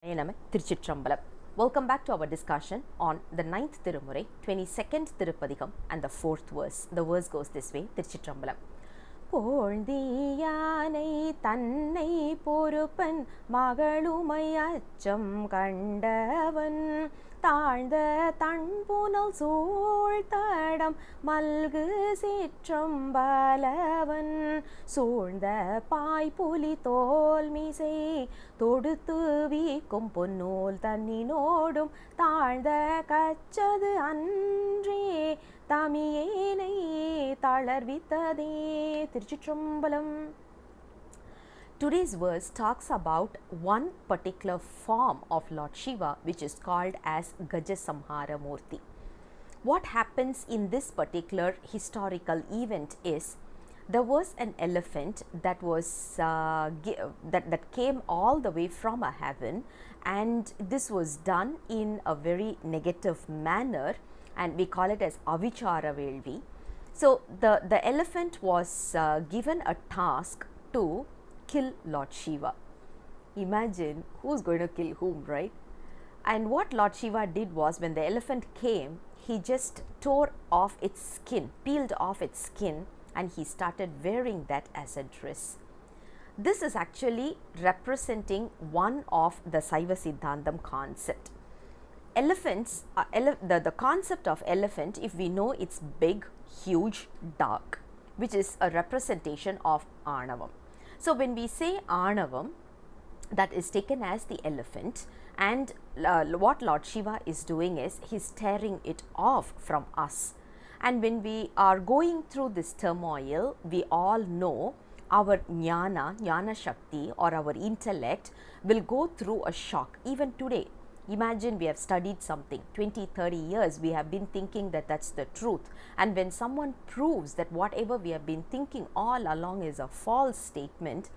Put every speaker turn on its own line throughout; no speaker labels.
Nama Thiruvaliyamudhanar. Welcome back to our discussion on the 9th Thirumurai, 22nd Thirupathikam and the 4th verse. The verse goes this way, Thiruvaliyamudhanar. pozhnthi yaanai thannai porupan magalumai acham kandavan தாழ்ந்த தன்புனல் சூழ்த்தடம் மல்கு சிற்றம்பலவன் சூழ்ந்த பாய்புலி தோல்மிசை தொடுத்து வீக்கும் பொன்னூல் தன்னினோடும் தாழ்ந்த கச்சது அன்றே தமியேனை தளர்வித்ததே. திருச்சிற்றம்பலம். Today's verse talks about one particular form of Lord Shiva, which is called as Gajasamhara Murti. What happens in this particular historical event is there was an elephant that was that came all the way from a heaven, and this was done in a very negative manner, and we call it as Avichara Velvi. So the elephant was given a task to kill Lord Shiva. Imagine who's going to kill whom, right? And what Lord Shiva did was, when the elephant came, he just tore off its skin, peeled off its skin, and he started wearing that as a dress. This is actually representing one of the Saiva Siddhantam concept. Elephants, the concept of elephant, if we know, it's big, huge, dark, which is a representation of Anavam. So when we say Anavam, that is taken as the elephant, and what Lord Shiva is doing is he's tearing it off from us. And when we are going through this turmoil, we all know our jnana shakti, or our intellect will go through a shock. Even today, imagine we have studied something 20-30 years, we have been thinking that that's the truth, and when someone proves that whatever we have been thinking all along is a false statement,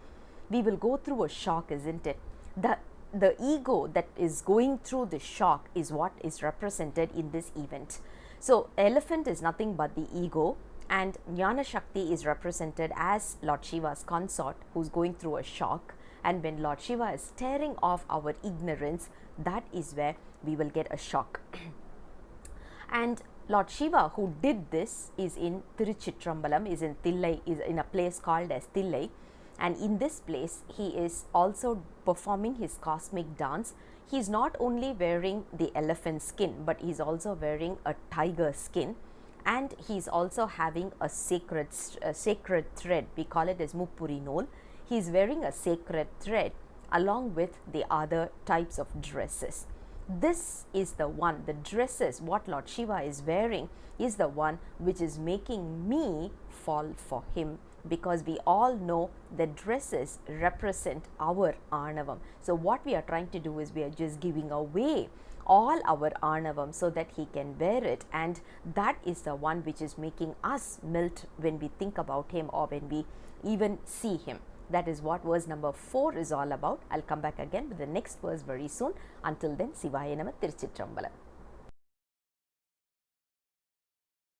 we will go through a shock, isn't it? The ego that is going through the shock is what is represented in this event. So elephant is nothing but the ego, and Jnana Shakti is represented as Lord Shiva's consort who's going through a shock. And when Lord Shiva is tearing off our ignorance, that is where we will get a shock. And Lord Shiva, who did this, is in Tiruchitrambalam, is in Thillai, is in a place called as Thillai. And in this place, he is also performing his cosmic dance. He is not only wearing the elephant skin, but he is also wearing a tiger skin. And he is also having a sacred thread. We call it as Muppuri Nool. He is wearing a sacred thread along with the other types of dresses. This is the one, the dresses, what Lord Shiva is wearing is the one which is making me fall for him, because we all know the dresses represent our Anavam. So what we are trying to do is we are just giving away all our Anavam so that he can wear it, and that is the one which is making us melt when we think about him or when we even see him. That is what verse number 4 is all about. I'll come back again with the next verse very soon. Until then, Sivaya Nama Thiruchitrambalam.